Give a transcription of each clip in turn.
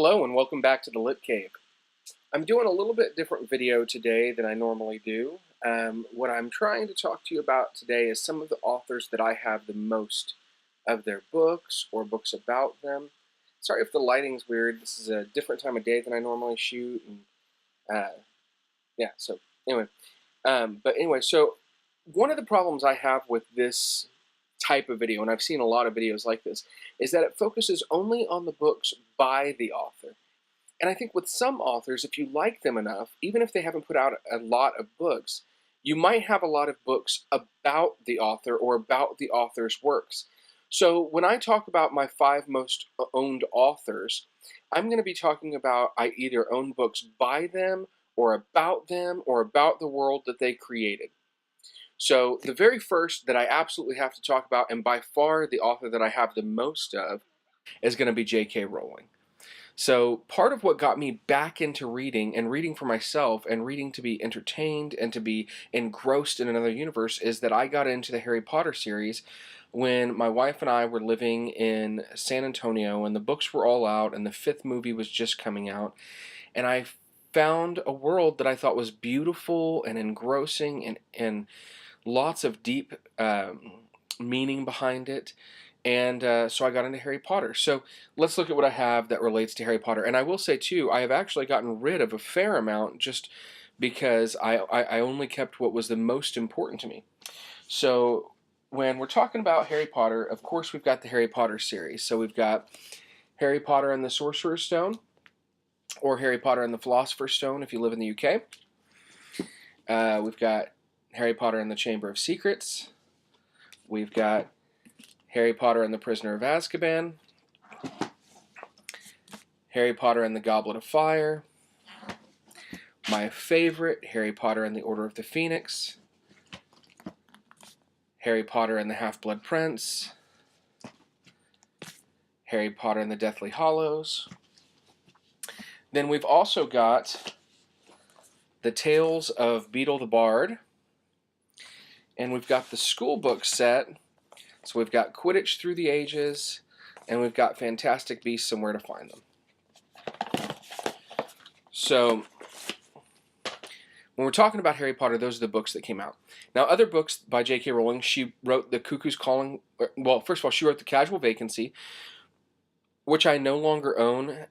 Hello and welcome back to the Lit Cave. I'm doing a little bit different video today than I normally do. What I'm trying to talk to you about today is some of the authors that I have the most of their books or books about them. Sorry if the lighting's weird. This is a different time of day than I normally shoot. And yeah, so anyway. So one of the problems I have with this type of video, and I've seen a lot of videos like this, is that it focuses only on the books by the author. And I think with some authors, if you like them enough, even if they haven't put out a lot of books, you might have a lot of books about the author or about the author's works. So when I talk about my 5 most owned authors, I'm going to be talking about I either own books by them or about the world that they created. So the very first that I absolutely have to talk about, and by far the author that I have the most of, is going to be JK Rowling. So part of what got me back into reading and reading for myself and reading to be entertained and to be engrossed in another universe is that I got into the Harry Potter series when my wife and I were living in San Antonio and the books were all out and the 5th movie was just coming out, and I found a world that I thought was beautiful and engrossing and lots of deep meaning behind it. And so I got into Harry Potter. So let's look at what I have that relates to Harry Potter. And I will say, too, I have actually gotten rid of a fair amount just because I only kept what was the most important to me. So when we're talking about Harry Potter, of course, we've got the Harry Potter series. So we've got Harry Potter and the Sorcerer's Stone, or Harry Potter and the Philosopher's Stone if you live in the UK. We've got Harry Potter and the Chamber of Secrets. We've got Harry Potter and the Prisoner of Azkaban, Harry Potter and the Goblet of Fire, my favorite, Harry Potter and the Order of the Phoenix, Harry Potter and the Half-Blood Prince, Harry Potter and the Deathly Hallows. Then we've also got the Tales of Beedle the Bard, and we've got the school book set. So we've got Quidditch Through the Ages, and we've got Fantastic Beasts and Where to Find Them. So when we're talking about Harry Potter, those are the books that came out. Now, other books by JK Rowling, she wrote The Cuckoo's Calling. Well, first of all, she wrote The Casual Vacancy, which I no longer own.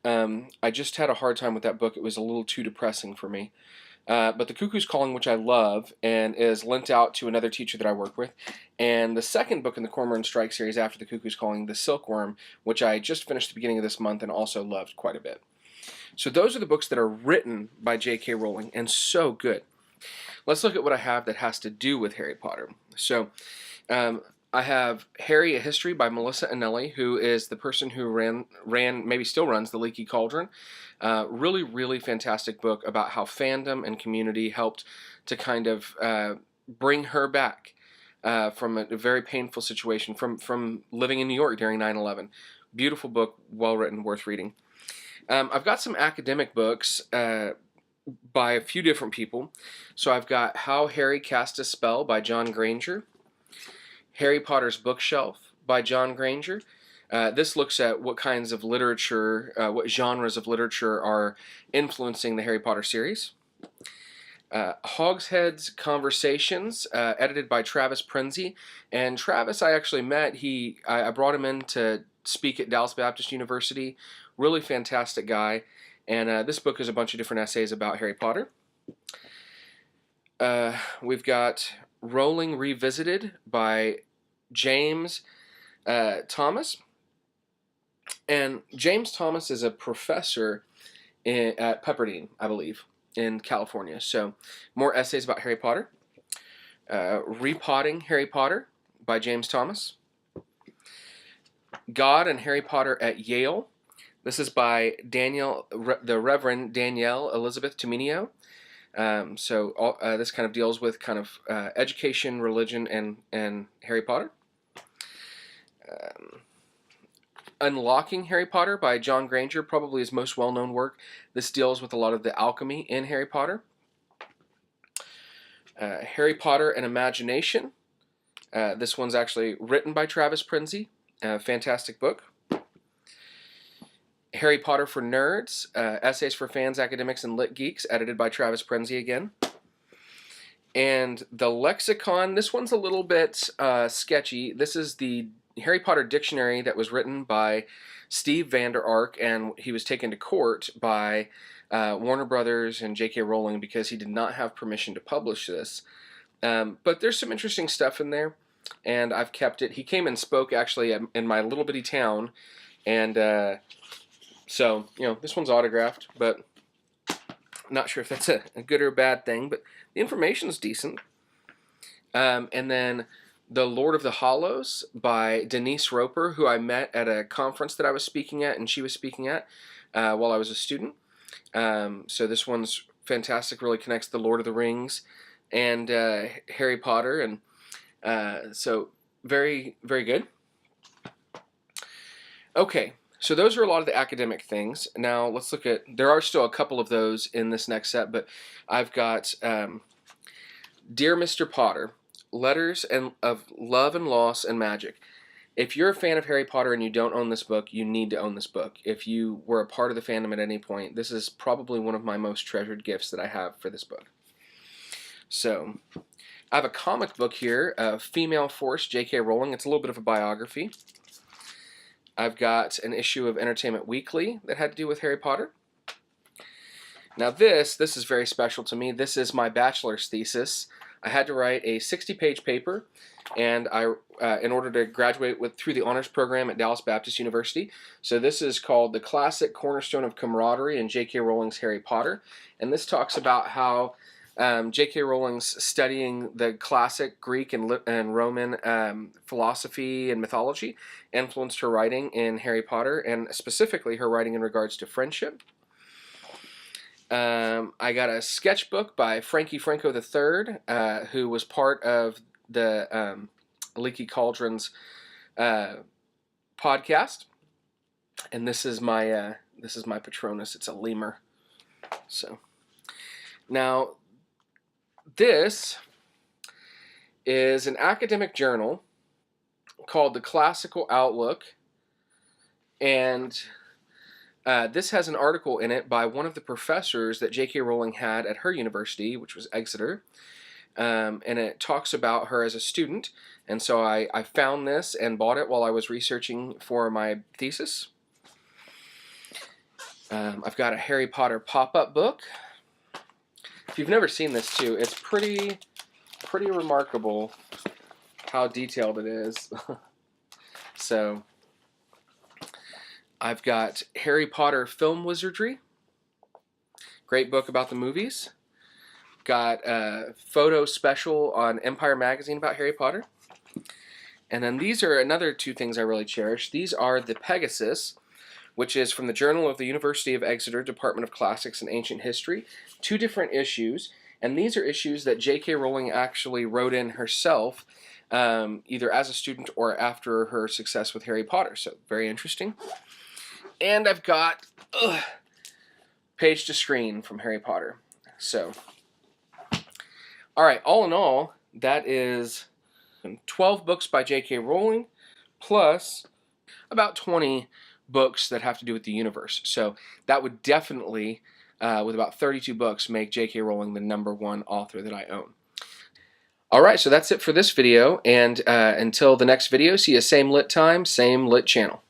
I just had a hard time with that book. It was a little too depressing for me. But The Cuckoo's Calling, which I love, and is lent out to another teacher that I work with. And the second book in the Cormoran Strike series after The Cuckoo's Calling, The Silkworm, which I just finished at the beginning of this month and also loved quite a bit. So those are the books that are written by J.K. Rowling, and so good. Let's look at what I have that has to do with Harry Potter. So I have Harry, A History by Melissa Anelli, who is the person who ran, maybe still runs, The Leaky Cauldron. Really, really fantastic book about how fandom and community helped to kind of bring her back from a very painful situation from living in New York during 9/11. Beautiful book, well written, worth reading. I've got some academic books by a few different people. So I've got How Harry Cast a Spell by John Granger, Harry Potter's Bookshelf by John Granger. This looks at what kinds of literature, what genres of literature are influencing the Harry Potter series. Hogshead's Conversations, edited by Travis Prenzie. And Travis I actually met. I brought him in to speak at Dallas Baptist University. Really fantastic guy. And this book is a bunch of different essays about Harry Potter. We've got Rowling Revisited by James Thomas. And James Thomas is a professor at Pepperdine, I believe, in California. So more essays about Harry Potter. Repotting Harry Potter by James Thomas. God and Harry Potter at Yale. This is by the Reverend Danielle Elizabeth Tuminio. This kind of deals with kind of education, religion, and Harry Potter. Unlocking Harry Potter by John Granger, probably his most well-known work. This deals with a lot of the alchemy in Harry Potter. Harry Potter and Imagination. This one's actually written by Travis Prenzie. Fantastic book. Harry Potter for Nerds, Essays for Fans, Academics, and Lit Geeks, edited by Travis Prenzie again. And the lexicon, this one's a little bit sketchy. This is the Harry Potter dictionary that was written by Steve Vander Ark, and he was taken to court by Warner Brothers and JK Rowling because he did not have permission to publish this. But there's some interesting stuff in there, and I've kept it. He came and spoke actually in my little bitty town, and so, you know, this one's autographed, but not sure if that's a good or a bad thing, but the information's decent. And then The Lord of the Hollows by Denise Roper, who I met at a conference that I was speaking at and she was speaking at while I was a student. So this one's fantastic, really connects the Lord of the Rings and Harry Potter, and so very, very good. Okay. So those are a lot of the academic things. Now let's look at, there are still a couple of those in this next set, but I've got Dear Mr. Potter, Letters of Love and Loss and Magic. If you're a fan of Harry Potter and you don't own this book, you need to own this book. If you were a part of the fandom at any point, this is probably one of my most treasured gifts that I have for this book. So I have a comic book here, Female Force, JK Rowling. It's a little bit of a biography. I've got an issue of Entertainment Weekly that had to do with Harry Potter. Now this is very special to me. This is my bachelor's thesis. I had to write a 60-page paper, and in order to graduate through the honors program at Dallas Baptist University. So this is called The Classic Cornerstone of Camaraderie in J.K. Rowling's Harry Potter. And this talks about how J.K. Rowling's studying the classic Greek and Roman philosophy and mythology influenced her writing in Harry Potter, and specifically her writing in regards to friendship. I got a sketchbook by Frankie Franco III, who was part of the Leaky Cauldrons podcast, and this is my Patronus. It's a lemur. So now, this is an academic journal called The Classical Outlook, and this has an article in it by one of the professors that J.K. Rowling had at her university, which was Exeter, and it talks about her as a student, and so I found this and bought it while I was researching for my thesis. I've got a Harry Potter pop-up book. If you've never seen this too, it's pretty remarkable how detailed it is. So I've got Harry Potter Film Wizardry. Great book about the movies. Got a photo special on Empire Magazine about Harry Potter. And then these are another two things I really cherish. These are the Pegasus, which is from the Journal of the University of Exeter, Department of Classics and Ancient History. 2 different issues, and these are issues that J.K. Rowling actually wrote in herself, either as a student or after her success with Harry Potter, so very interesting. And I've got Page to Screen from Harry Potter. So, alright, all in all, that is 12 books by J.K. Rowling, plus about 20 books that have to do with the universe. So that would definitely, with about 32 books, make J.K. Rowling the #1 author that I own. Alright, so that's it for this video, and until the next video, see you same lit time, same lit channel.